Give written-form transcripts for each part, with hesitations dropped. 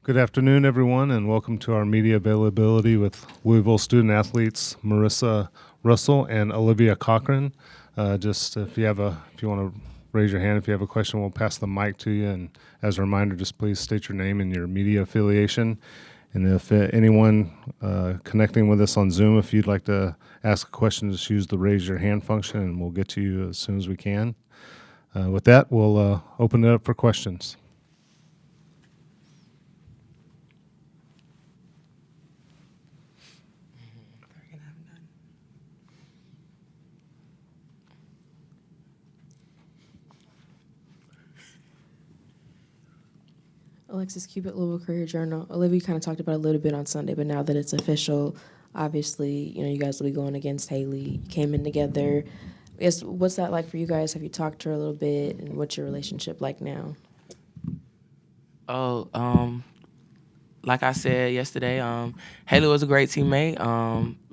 Good afternoon, everyone, and welcome to our media availability with Louisville student athletes Merissah Russell and Olivia Cochran. Just if you want to raise your hand if you have a question, we'll pass the mic to you. And as a reminder, just please state your name and your media affiliation. And if anyone connecting with us on Zoom, if you'd like to ask a question, just use the raise your hand function, and we'll get to you as soon as we can. With that, we'll open it up for questions. Alexis Cubitt, Louisville Courier Journal. Olivia kind of talked about it a little bit on Sunday, but now that it's official, obviously, you guys will be going against Haley. You came in together. I guess, what's that like for you guys? Have you talked to her a little bit, and what's your relationship like now? Like I said yesterday, Haley was a great teammate.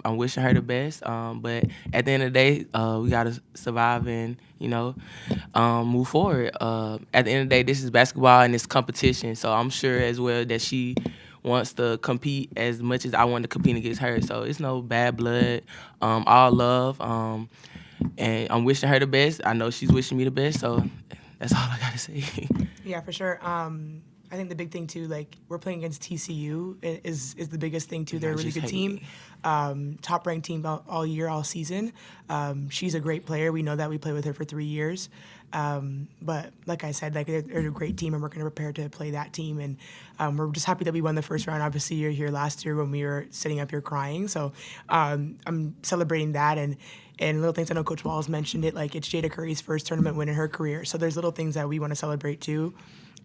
I'm wishing her the best. But at the end of the day, we gotta survive and move forward. At the end of the day, this is basketball and it's competition. So I'm sure as well that she wants to compete as much as I want to compete against her. So it's no bad blood, all love. And I'm wishing her the best. I know she's wishing me the best. So that's all I gotta say. Yeah, for sure. I think the big thing too, like we're playing against TCU is the biggest thing too. They're a really good team, top ranked team all year, all season. She's a great player. We know that. We played with her for 3 years. But like I said, like they're a great team, and we're going to prepare to play that team. And we're just happy that we won the first round. Obviously, you're here last year when we were sitting up here crying. So I'm celebrating that and little things. I know Coach Walz mentioned it. Like it's Jada Curry's first tournament win in her career. So there's little things that we want to celebrate too.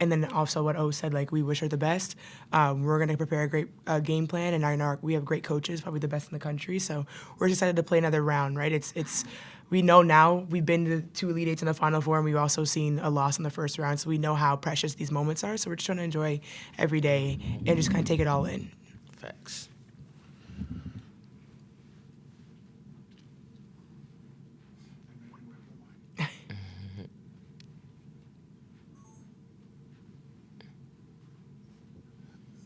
And then also what O said, like we wish her the best. We're going to prepare a great game plan, and we have great coaches, probably the best in the country. So we're just excited to play another round, right? It's we know now we've been to 2 Elite Eights in the Final Four, and we've also seen a loss in the first round. So we know how precious these moments are. So we're just trying to enjoy every day and just kind of take it all in. Facts.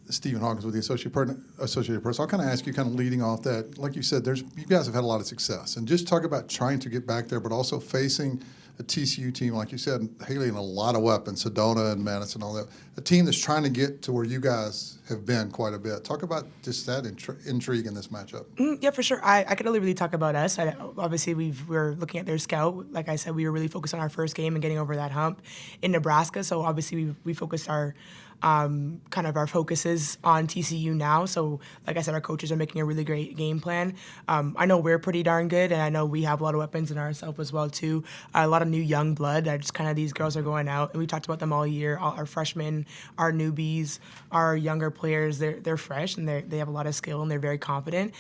Stephen Hawkins with the Associated Press. I'll kind of ask you, kind of leading off that, like you said, you guys have had a lot of success, and just talk about trying to get back there, but also facing a TCU team, like you said, Haley and a lot of weapons, Sedona and Madison, all that. A team that's trying to get to where you guys have been quite a bit. Talk about just that intrigue in this matchup. Yeah, for sure. I could only really talk about us. Obviously, we're looking at their scout. Like I said, we were really focused on our first game and getting over that hump in Nebraska. So obviously, we focused our kind of our focuses on TCU now. So like I said, our coaches are making a really great game plan. I know we're pretty darn good, and I know we have a lot of weapons in ourselves as well too. A lot of new young blood. Just kind of these girls are going out, and we talked about them all year. All our freshmen, our newbies, our younger players. They're fresh, and they have a lot of skill, and they're very confident.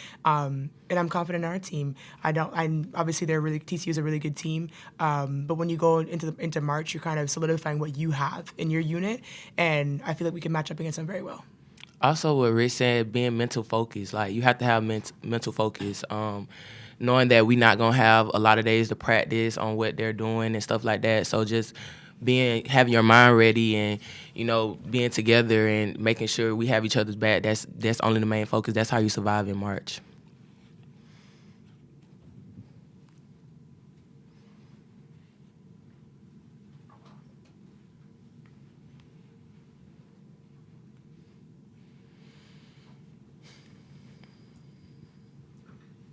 And I'm confident in our team. Obviously TCU is a really good team. But when you go into March, you're kind of solidifying what you have in your unit, and I feel like we can match up against them very well. Also, what Rich said, being mental focused. Like you have to have mental focus. Knowing that we're not gonna have a lot of days to practice on what they're doing and stuff like that. So just having your mind ready and being together and making sure we have each other's back. That's only the main focus. That's how you survive in March.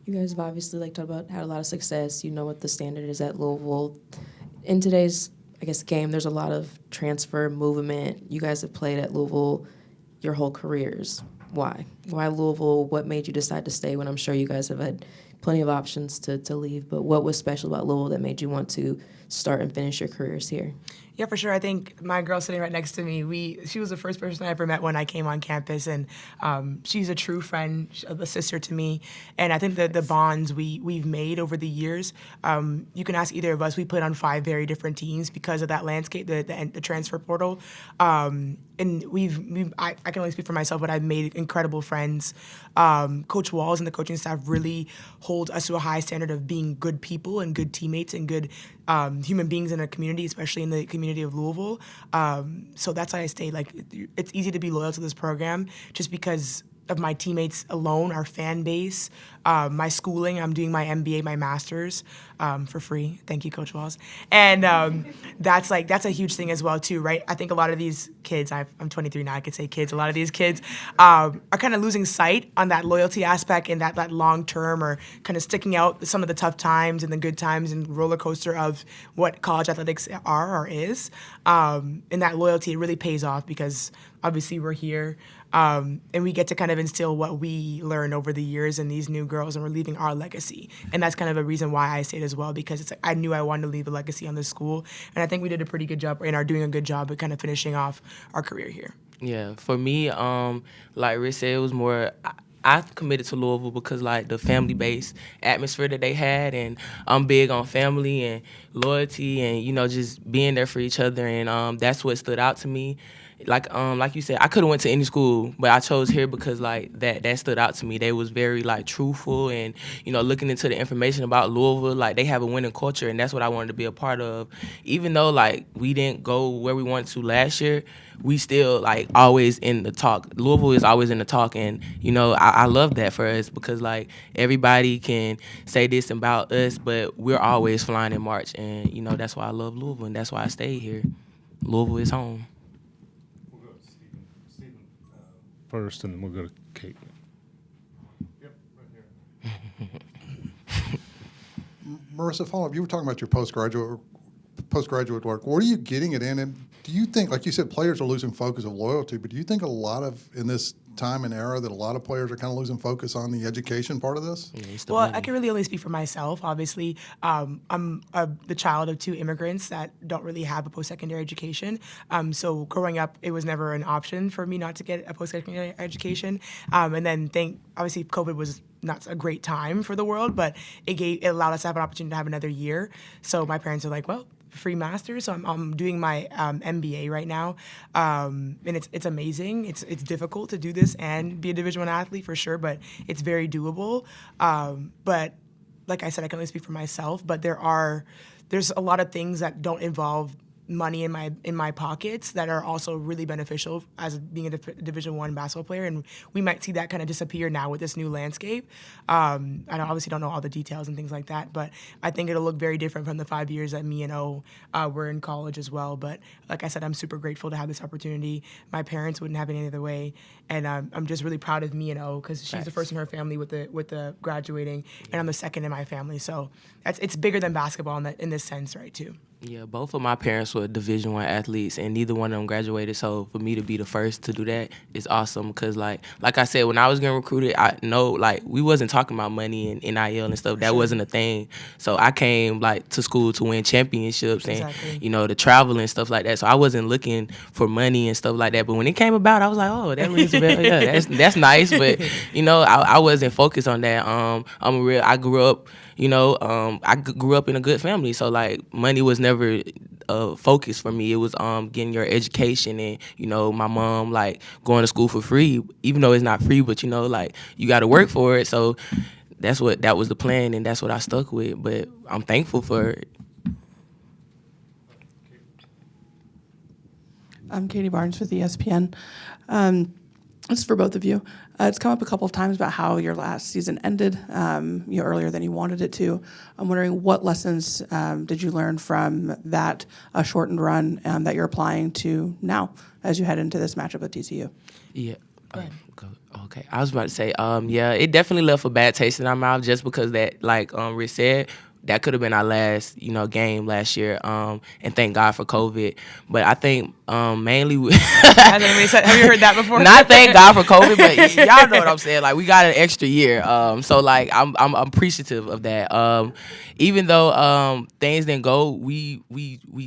You guys have obviously had a lot of success. You know what the standard is at Louisville. In today's, game, there's a lot of transfer movement. You guys have played at Louisville your whole careers. Why? Why Louisville? What made you decide to stay when I'm sure you guys have had plenty of options to leave? But what was special about Louisville that made you want to start and finish your careers here? Yeah, for sure. I think my girl sitting right next to me, she was the first person I ever met when I came on campus, and she's a true friend, a sister to me. And I think that the bonds we've made over the years, you can ask either of us. We played on 5 very different teams because of that landscape, the transfer portal. And I can only speak for myself, but I've made incredible friends. Coach Walz and the coaching staff really hold us to a high standard of being good people and good teammates and good human beings in a community, especially in the community community of Louisville. So that's why I stayed. Like, it's easy to be loyal to this program just because of my teammates alone, our fan base, my schooling. I'm doing my MBA, my master's for free. Thank you, Coach Walz. And that's a huge thing as well too, right? I think a lot of these kids, I'm 23 now, I could say kids, a lot of these kids are kind of losing sight on that loyalty aspect and that long term, or kind of sticking out some of the tough times and the good times and roller coaster of what college athletics are or is. And that loyalty really pays off because obviously we're here. And we get to kind of instill what we learned over the years in these new girls, and we're leaving our legacy. And that's kind of a reason why I stayed as well, because it's like I knew I wanted to leave a legacy on this school, and I think we did a pretty good job and are doing a good job at kind of finishing off our career here. Yeah, for me, like Rick said, it was more. I committed to Louisville because, like, the family-based atmosphere that they had, and I'm big on family and loyalty and, you know, just being there for each other, and that's what stood out to me. Like you said, I could have went to any school, but I chose here because, like, that stood out to me. They was very, like, truthful, and, you know, looking into the information about Louisville, like, they have a winning culture, and that's what I wanted to be a part of. Even though, like, we didn't go where we wanted to last year, we still, like, always in the talk. Louisville is always in the talk, and, you know, I love that for us because, like, everybody can say this about us, but we're always flying in March, and, you know, that's why I love Louisville, and that's why I stay here. Louisville is home. First, and then we'll go to Kate. Yep, right here. Merissah, follow up. You were talking about your postgraduate work. What are you getting it in? And do you think, like you said, players are losing focus of loyalty, but do you think in this time and era that a lot of players are kind of losing focus on the education part of this? Yeah, Well, I can really only speak for myself. Obviously, I'm the child of two immigrants that don't really have a post-secondary education. So growing up, it was never an option for me not to get a post-secondary education. And then obviously COVID was not a great time for the world, but it allowed us to have an opportunity to have another year. So my parents are like, well, free master's. So I'm doing my MBA right now, and it's amazing. It's difficult to do this and be a Division I athlete for sure, but it's very doable. But like I said, I can only speak for myself. But there's a lot of things that don't involve money in my pockets that are also really beneficial as being a Division I basketball player, and we might see that kind of disappear now with this new landscape. I obviously don't know all the details and things like that, but I think it'll look very different from the 5 years that me and O were in college as well. But like I said, I'm super grateful to have this opportunity. My parents wouldn't have it any other way, and I'm just really proud of me and O because she's the first in her family with the graduating, and I'm the second in my family. So it's bigger than basketball in this sense, right? Too. Yeah, both of my parents were Division I athletes, and neither one of them graduated. So for me to be the first to do that is awesome. Cause like I said, when I was getting recruited, I know like we wasn't talking about money and NIL and stuff. That wasn't a thing. So I came like to school to win championships and you know the travel and stuff like that. So I wasn't looking for money and stuff like that. But when it came about, I was like, oh, that rings a bell. Yeah, that's nice. But you know, I wasn't focused on that. I grew up. You know, I grew up in a good family, so like money was never a focus for me. It was getting your education and you know my mom like going to school for free, even though it's not free, but you know like you got to work for it. So that was the plan, and that's what I stuck with. But I'm thankful for it. I'm Katie Barnes with ESPN. This is for both of you. It's come up a couple of times about how your last season ended earlier than you wanted it to. I'm wondering what lessons did you learn from that shortened run that you're applying to now as you head into this matchup with TCU? Yeah. Okay. I was about to say, it definitely left a bad taste in our mouth just because that, like Rich said, that could have been our last, game last year. And thank God for COVID. But I think mainly have you heard that before? Not thank God for COVID, but y'all know what I'm saying. Like we got an extra year. So like I'm appreciative of that. Even though things didn't go, we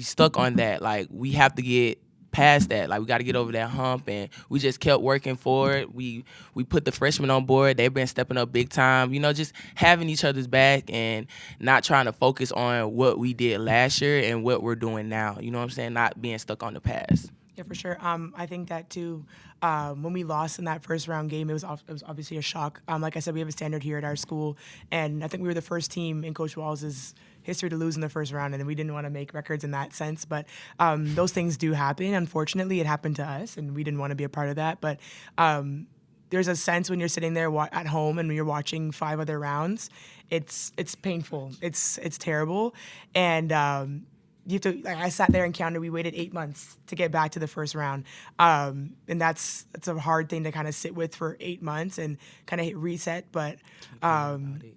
stuck on that. Like we have to get past that. Like we got to get over that hump, and we just kept working for it. We put the freshmen on board. They've been stepping up big time. Just having each other's back and not trying to focus on what we did last year and what we're doing now. You know what I'm saying? Not being stuck on the past. Yeah, for sure. I think that too. When we lost in that first round game, it was obviously a shock. Like I said, we have a standard here at our school, and I think we were the first team in Coach Walz's history to lose in the first round, and we didn't want to make records in that sense. But those things do happen. Unfortunately, it happened to us, and we didn't want to be a part of that. But there's a sense when you're sitting there at home and you're watching 5 other rounds, it's painful. It's terrible, and you have to. Like I sat there and counted. We waited 8 months to get back to the first round, and that's a hard thing to kind of sit with for 8 months and kind of hit reset. But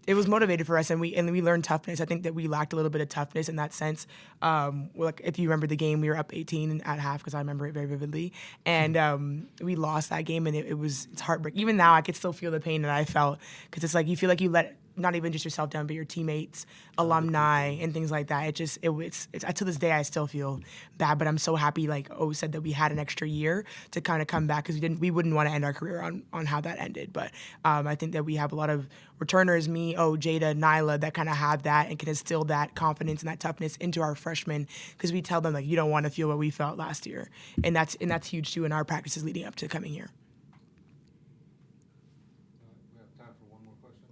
it was motivated for us, and we learned toughness. I think that we lacked a little bit of toughness in that sense. Like if you remember the game, we were up 18 at half because I remember it very vividly, and we lost that game, and it's heartbreaking. Even now, I could still feel the pain that I felt because it's like you feel like you let not even just yourself down, but your teammates, alumni, and things like that. It's to this day I still feel bad, but I'm so happy. Like O said, that we had an extra year to kind of come back because we wouldn't want to end our career on how that ended. But I think that we have a lot of returners, me, O, Jada, Nyla, that kind of have that and can instill that confidence and that toughness into our freshmen because we tell them like you don't want to feel what we felt last year, and that's huge too in our practices leading up to coming here. We have time for one more question.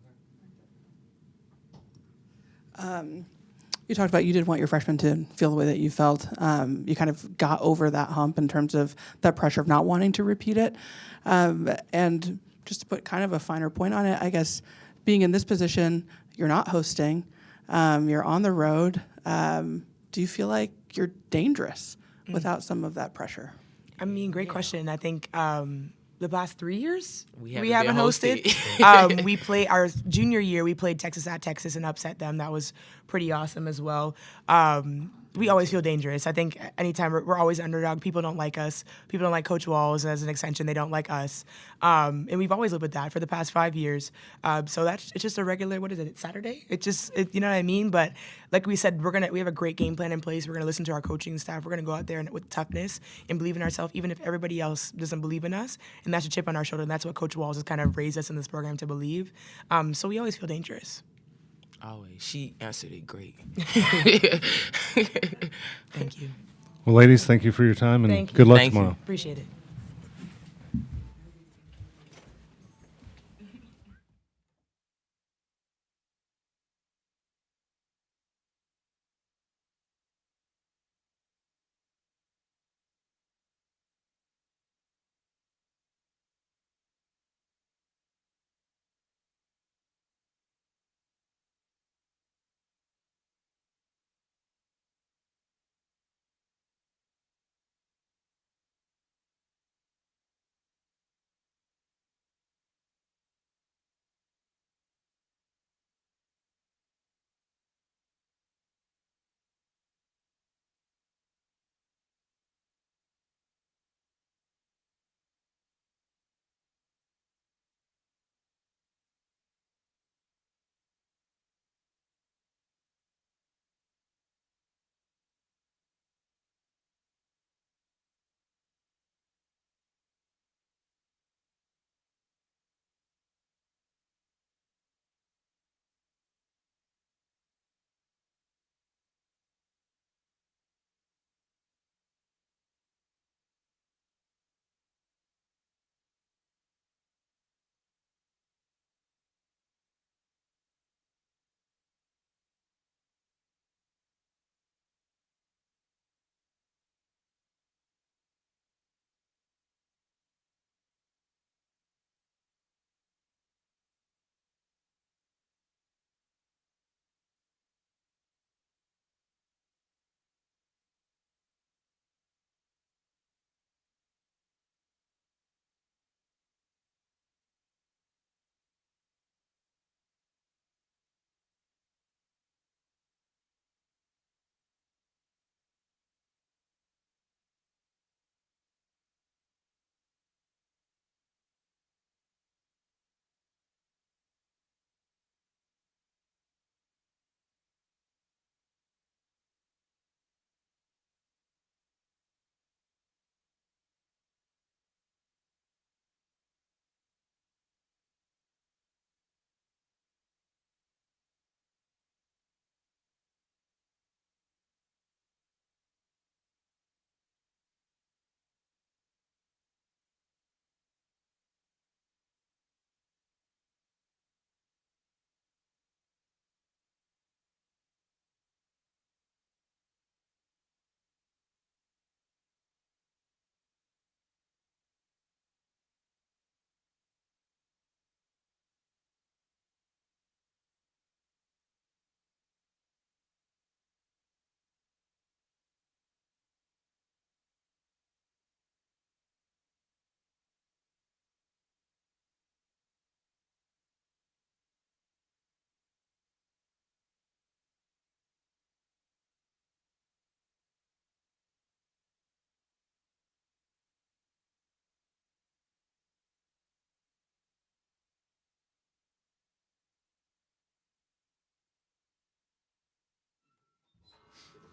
You talked about you did want your freshmen to feel the way that you felt. You kind of got over that hump in terms of that pressure of not wanting to repeat it. And just to put kind of a finer point on it, I guess being in this position, you're not hosting, you're on the road. Do you feel like you're dangerous without some of that pressure? I mean, great question. I think the last 3 years We we haven't haven't been hosted. We played our junior year. We played Texas at Texas and upset them. That was pretty awesome as well. We always feel dangerous. I think anytime we're always underdog. People don't like us. People don't like Coach Walz. As an extension, they don't like us. And we've always lived with that for the past 5 years. So it's just a regular. What is it? It's Saturday. You know what I mean. But like we said, we have a great game plan in place. We're gonna listen to our coaching staff. We're gonna go out there with toughness and believe in ourselves, even if everybody else doesn't believe in us. And that's a chip on our shoulder. And that's what Coach Walz has kind of raised us in this program to believe. So we always feel dangerous. Always. She answered it great. Thank you. Well, ladies, thank you for your time, and Thank you. good luck Thank you. tomorrow. Appreciate it.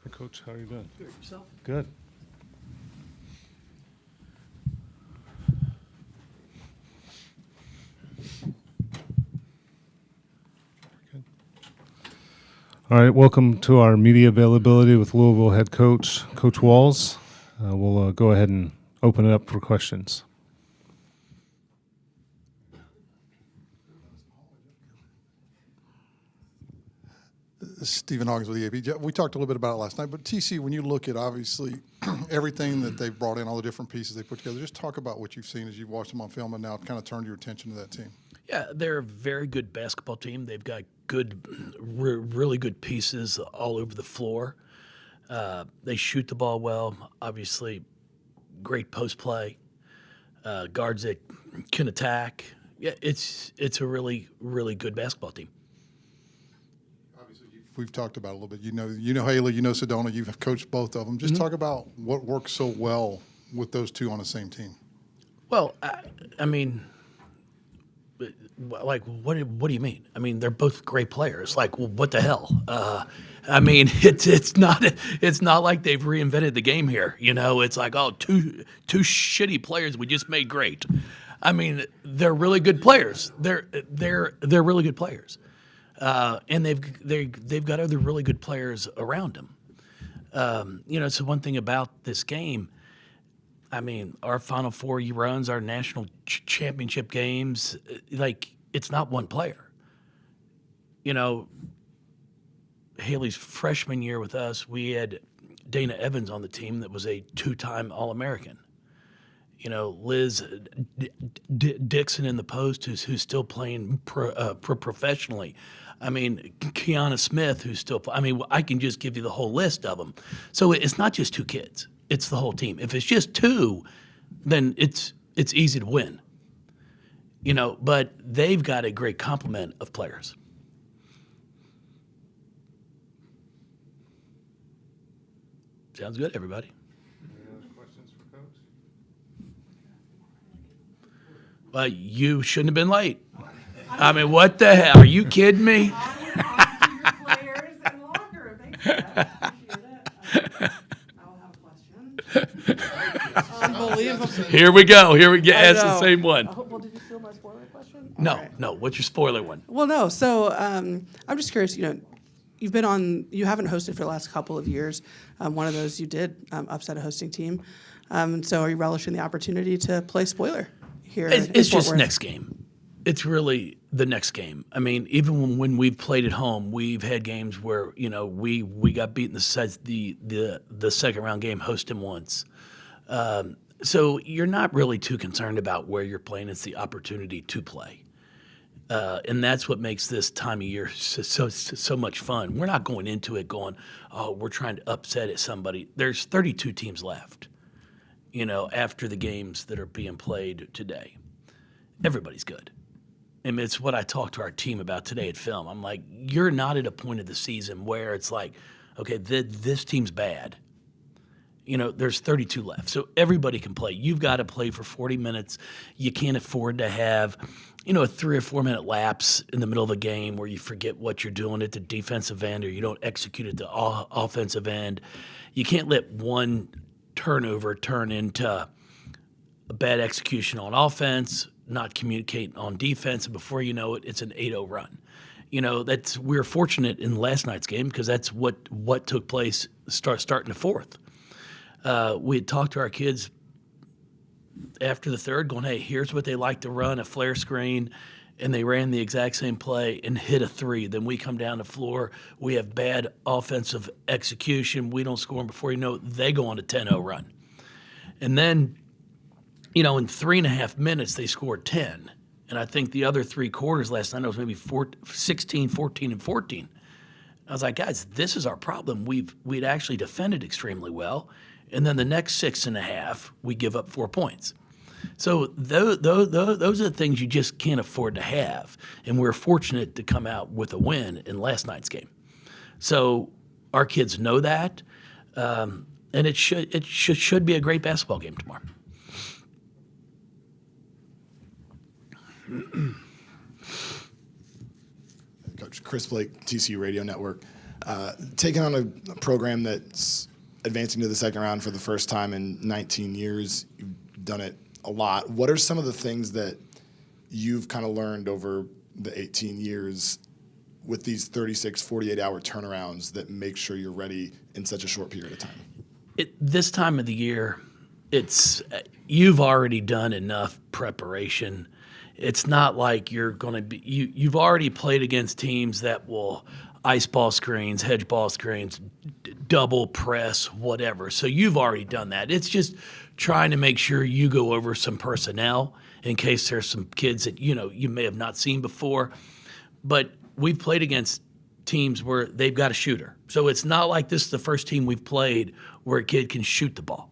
Hey, Coach, how are you doing? Good. Yourself? Good. Good. All right, welcome to our media availability with Louisville head coach, Coach Walz. We'll go ahead and open it up for questions. Stephen Hoggins with the AP. We talked a little bit about it last night, but TC, when you look at obviously everything that they've brought in, all the different pieces they put together, just talk about what you've seen as you've watched them on film and now kind of turned your attention to that team. Yeah, they're a very good basketball team. They've got good, really good pieces all over the floor. They shoot the ball well. Obviously, great post play. Guards that can attack. Yeah, it's a really, really good basketball team. We've talked about it a little bit. You know Haley, you know Sedona. You've coached both of them. Just talk about what works so well with those two on the same team. Well, I mean, like, what do you mean? I mean, they're both great players. Like, well, what the hell? I mean, it's not like they've reinvented the game here. You know, it's like, oh, two shitty players we just made great. I mean, they're really good players. They're really good players. And they've got other really good players around them. You know, so one thing about this game, I mean, our Final Four runs, our national championship games, like, it's not one player. You know, Haley's freshman year with us, we had Dana Evans on the team that was a two-time All-American. You know, Liz Dixon in the post, who's still playing professionally. I mean, Kiana Smith, who's still. I mean, I can just give you the whole list of them. So it's not just two kids; it's the whole team. If it's just two, then it's easy to win. You know, but they've got a great complement of players. Sounds good, everybody. Well, you shouldn't have been late. I mean, what the hell? Are you kidding me? Players and locker. Thank you. Appreciate it. I'll have a question. Unbelievable. Here we go. Ask the know. same one. Well, did you steal my spoiler question? No, All right. no. What's your spoiler one? Well, no. So I'm just curious. You know, you haven't hosted for the last couple of years. One of those you did upset a hosting team. So are you relishing the opportunity to play spoiler here? It's Fort just Worth? next game. It's really the next game. I mean, even when we've played at home, we've had games where, you know, we got beaten the second round game hosting once. So you're not really too concerned about where you're playing. It's the opportunity to play. And that's what makes this time of year so much fun. We're not going into it going, oh, we're trying to upset at somebody. There's 32 teams left, you know, after the games that are being played today. Everybody's good. And it's what I talked to our team about today at film. I'm like, you're not at a point of the season where it's like, okay, this team's bad. You know, there's 32 left. So everybody can play. You've got to play for 40 minutes. You can't afford to have, you know, a 3 or 4 minute lapse in the middle of a game where you forget what you're doing at the defensive end or you don't execute at the offensive end. You can't let one turnover turn into a bad execution on offense, not communicate on defense, and before you know it, it's an 8-0 run. You know, we were fortunate in last night's game because that's what took place starting the fourth. We had talked to our kids after the third going, hey, here's what they like to run, a flare screen, and they ran the exact same play and hit a three. Then we come down the floor. We have bad offensive execution. We don't score, and before you know it, they go on a 10-0 run. And then, you know, in 3.5 minutes, they scored 10. And I think the other three quarters last night, it was maybe 16, 14, and 14. I was like, guys, this is our problem. We'd actually defended extremely well. And then the next 6.5, we give up 4 points. So those are the things you just can't afford to have. And we're fortunate to come out with a win in last night's game. So our kids know that. And it should be a great basketball game tomorrow. Coach Chris Blake, TCU Radio Network. Taking on a program that's advancing to the second round for the first time in 19 years, you've done it a lot. What are some of the things that you've kind of learned over the 18 years with these 36, 48-hour turnarounds that make sure you're ready in such a short period of time? This time of the year, you've already done enough preparation. It's not like you're going to be you've already played against teams that will ice ball screens, hedge ball screens, double press, whatever. So you've already done that. It's just trying to make sure you go over some personnel in case there's some kids that you may have not seen before. But we've played against teams where they've got a shooter. So it's not like this is the first team we've played where a kid can shoot the ball.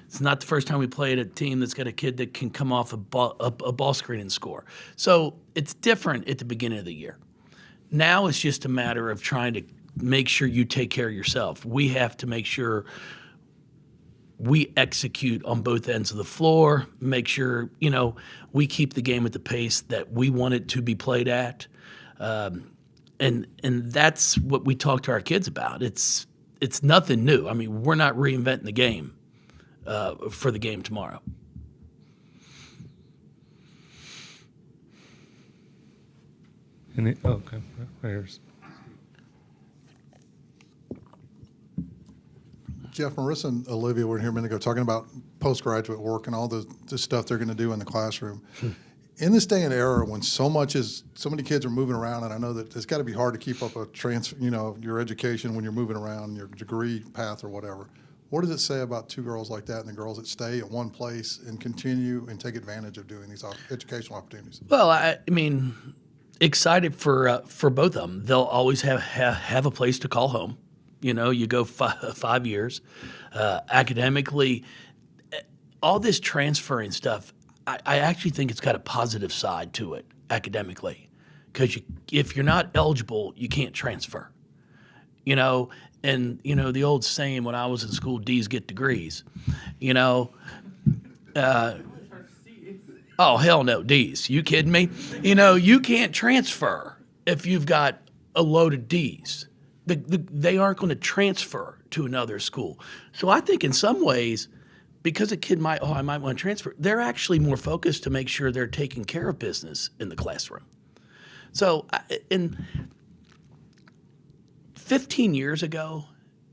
It's not the first time we played a team that's got a kid that can come off a ball screen and score. So it's different at the beginning of the year. Now it's just a matter of trying to make sure you take care of yourself. We have to make sure we execute on both ends of the floor, make sure, we keep the game at the pace that we want it to be played at. And that's what we talk to our kids about. It's nothing new. I mean, we're not reinventing the game for the game tomorrow. Okay, right here's. Jeff, Merissah, and Olivia were here a minute ago talking about postgraduate work and all the stuff they're going to do in the classroom. In this day and era when so many kids are moving around, and I know that it's got to be hard to keep up your education when you're moving around, your degree path or whatever. What does it say about two girls like that and the girls that stay at one place and continue and take advantage of doing these educational opportunities? Well, I mean, excited for both of them. They'll always have a place to call home. You go 5 years. Academically, all this transferring stuff, I actually think it's got a positive side to it academically, because if you're not eligible, you can't transfer. And the old saying when I was in school, D's get degrees. Oh hell no, D's. You kidding me? You can't transfer if you've got a load of D's. They aren't going to transfer to another school. So I think in some ways, because a kid I might want to transfer, they're actually more focused to make sure they're taking care of business in the classroom. So in 15 years ago,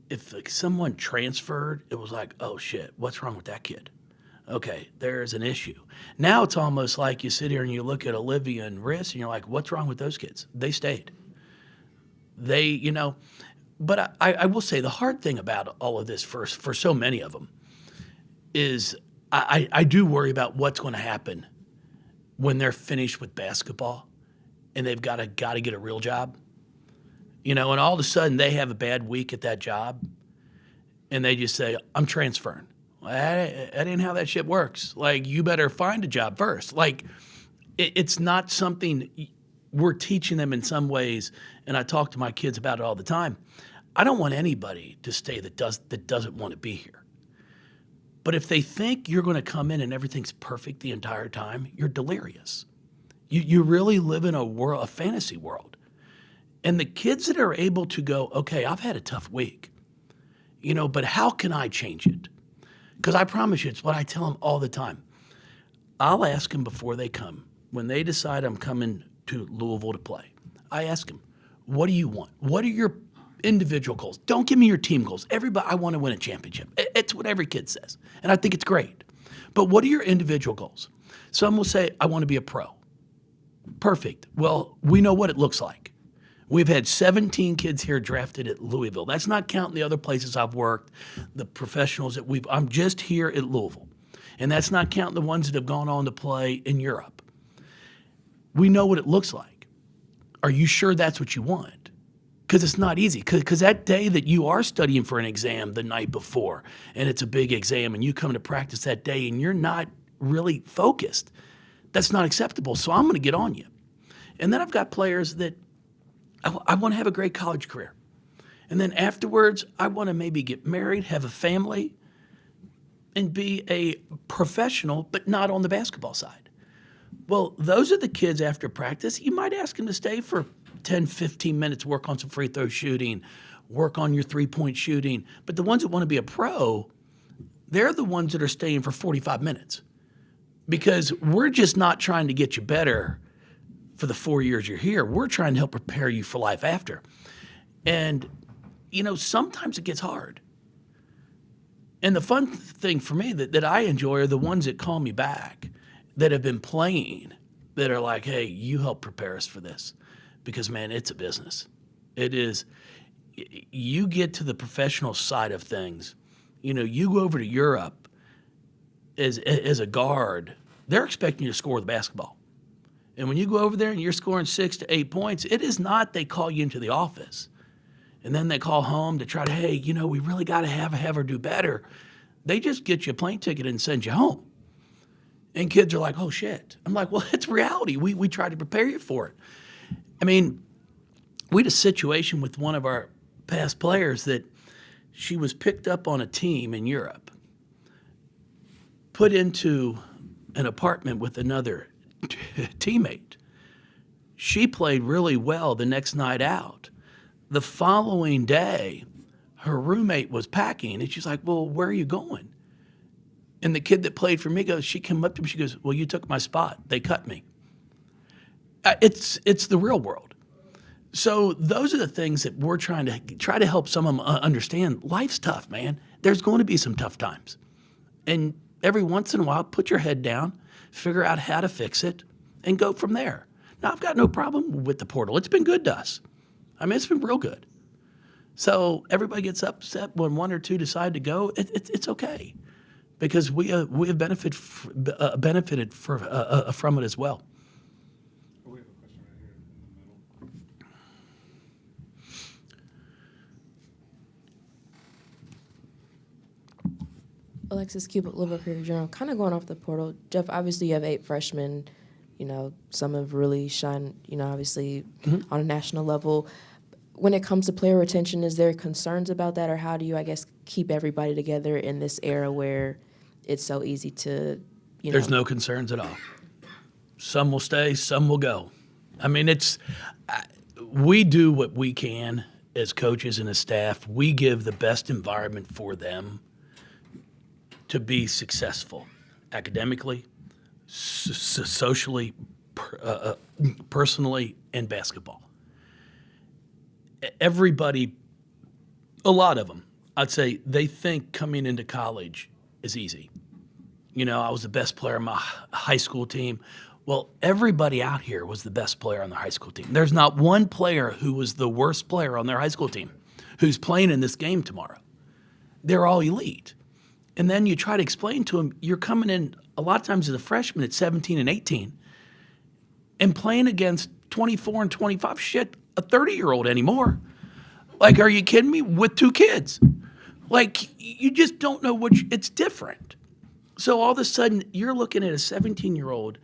if someone transferred, it was like, oh shit, what's wrong with that kid? Okay, there's an issue. Now it's almost like you sit here and you look at Olivia and Merissah and you're like, what's wrong with those kids? They stayed. But I will say the hard thing about all of this for so many of them is I do worry about what's going to happen when they're finished with basketball and they've got to get a real job. And all of a sudden they have a bad week at that job and they just say, I'm transferring. Well, that ain't how that shit works. Like, you better find a job first. Like, it's not something we're teaching them in some ways, and I talk to my kids about it all the time. I don't want anybody to stay that doesn't want to be here. But if they think you're going to come in and everything's perfect the entire time, you're delirious. You really live in a fantasy world. And the kids that are able to go, okay, I've had a tough week, but how can I change it? Because I promise you, it's what I tell them all the time. I'll ask them before they come. When they decide I'm coming to Louisville to play, I ask them, what do you want? What are your individual goals? Don't give me your team goals. I want to win a championship. It's what every kid says, and I think it's great. But what are your individual goals? Some will say, I want to be a pro. Perfect. Well, we know what it looks like. We've had 17 kids here drafted at Louisville. That's not counting the other places I've worked, the professionals that I'm just here at Louisville. And that's not counting the ones that have gone on to play in Europe. We know what it looks like. Are you sure that's what you want? Because it's not easy. Because that day that you are studying for an exam the night before, and it's a big exam, and you come to practice that day and you're not really focused, that's not acceptable. So I'm going to get on you. And then I've got players that I want to have a great college career. And then afterwards, I want to maybe get married, have a family, and be a professional, but not on the basketball side. Well, those are the kids after practice. You might ask them to stay for 10, 15 minutes, work on some free throw shooting, work on your three-point shooting. But the ones that want to be a pro, they're the ones that are staying for 45 minutes because we're just not trying to get you better for the 4 years you're here. We're trying to help prepare you for life after. And, sometimes it gets hard. And the fun thing for me that I enjoy are the ones that call me back that have been playing that are like, hey, you help prepare us for this. Because, man, it's a business. It is. You get to the professional side of things. You go over to Europe as a guard, they're expecting you to score the basketball. And when you go over there and you're scoring 6 to 8 points, it is not they call you into the office. And then they call home to try to, hey, we really got to have her do better. They just get you a plane ticket and send you home. And kids are like, oh, shit. I'm like, well, it's reality. We try to prepare you for it. I mean, we had a situation with one of our past players that she was picked up on a team in Europe, put into an apartment with another teammate. She played really well the next night out. The following day, her roommate was packing, and she's like, well, where are you going? And the kid that played for me she came up to me, she goes, well, you took my spot. They cut me. It's the real world. So those are the things that we're trying to help some of them understand. Life's tough, man. There's going to be some tough times. And every once in a while, put your head down, figure out how to fix it, and go from there. Now, I've got no problem with the portal. It's been good to us. I mean, it's been real good. So everybody gets upset when one or two decide to go. It's okay because we have benefited from it as well. We have a question right here in the middle. Alexis Cupid, Louisville Career Journal. Kind of going off the portal, Jeff, obviously you have 8 freshmen. Some have really shined, obviously on a national level. When it comes to player retention, is there concerns about that, or how do you, keep everybody together in this era where it's so easy to, There's no concerns at all. Some will stay, some will go. I mean, we do what we can as coaches and as staff. We give the best environment for them to be successful academically, socially, personally, and basketball. Everybody, a lot of them, I'd say they think coming into college is easy. I was the best player on my high school team. Well, everybody out here was the best player on their high school team. There's not one player who was the worst player on their high school team who's playing in this game tomorrow. They're all elite. And then you try to explain to them, you're coming in a lot of times as a freshman at 17 and 18 and playing against 24 and 25, shit, a 30-year-old anymore. Like, are you kidding me? With 2 kids. Like, you just don't know it's different. So all of a sudden, you're looking at a 17-year-old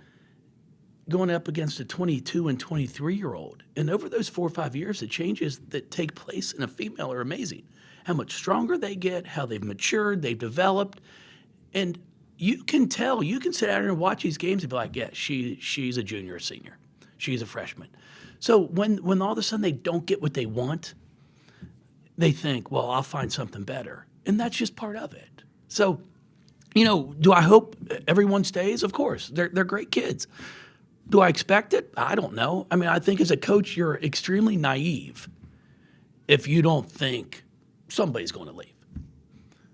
going up against a 22 and 23-year-old. And over those 4 or 5 years, the changes that take place in a female are amazing. How much stronger they get, how they've matured, they've developed. And you can tell, you can sit out here and watch these games and be like, yeah, she's a junior or senior. She's a freshman. So when all of a sudden they don't get what they want, they think, well, I'll find something better. And that's just part of it. So, do I hope everyone stays? Of course. They're great kids. Do I expect it? I don't know. I mean, I think as a coach, you're extremely naive if you don't think somebody's going to leave.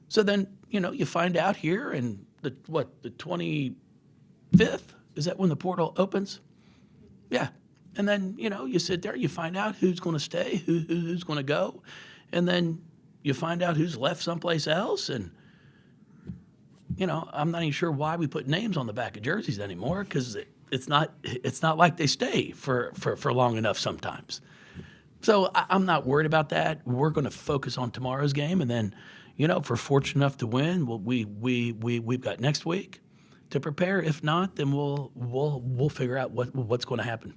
So then, you find out here in the 25th? Is that when the portal opens? Yeah. And then, you sit there, you find out who's going to stay, who's going to go. And then you find out who's left someplace else. And, I'm not even sure why we put names on the back of jerseys anymore because it's not like they stay for long enough sometimes. So I'm not worried about that. We're going to focus on tomorrow's game. And then, if we're fortunate enough to win, we've got next week to prepare. If not, then we'll figure out what's going to happen.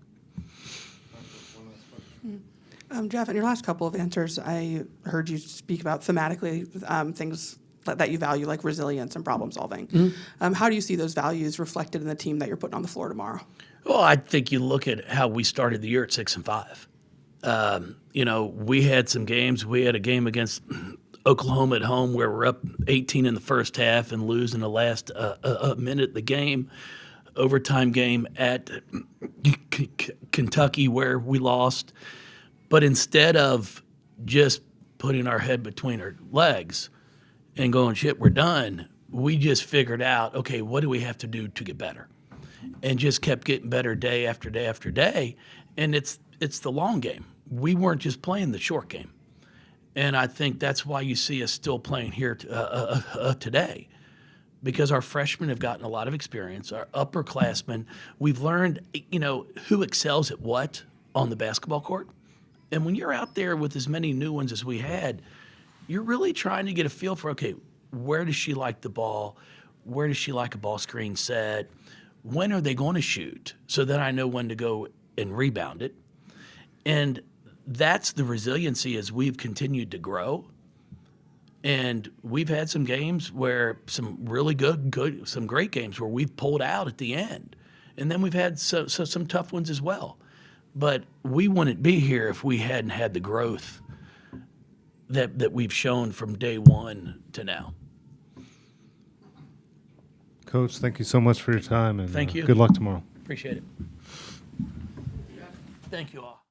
Jeff, in your last couple of answers, I heard you speak about thematically things that you value, like resilience and problem solving. Mm-hmm. How do you see those values reflected in the team that you're putting on the floor tomorrow? Well, I think you look at how we started the year at 6-5. We had some games. We had a game against Oklahoma at home where we're up 18 in the first half and lose in the last minute of the game. Overtime game at Kentucky where we lost. But instead of just putting our head between our legs and going, shit, we're done, we just figured out, okay, what do we have to do to get better? And just kept getting better day after day after day. And it's the long game. We weren't just playing the short game. And I think that's why you see us still playing here today, because our freshmen have gotten a lot of experience. Our upperclassmen, we've learned, who excels at what on the basketball court. And when you're out there with as many new ones as we had, you're really trying to get a feel for, okay, where does she like the ball? Where does she like a ball screen set? When are they going to shoot? So that I know when to go and rebound it. And that's the resiliency as we've continued to grow. And we've had some games where some really some great games where we've pulled out at the end. And then we've had some tough ones as well. But we wouldn't be here if we hadn't had the growth that we've shown from day one to now. Coach, thank you so much for your time, and Thank you. Good luck tomorrow. Appreciate it. Thank you all.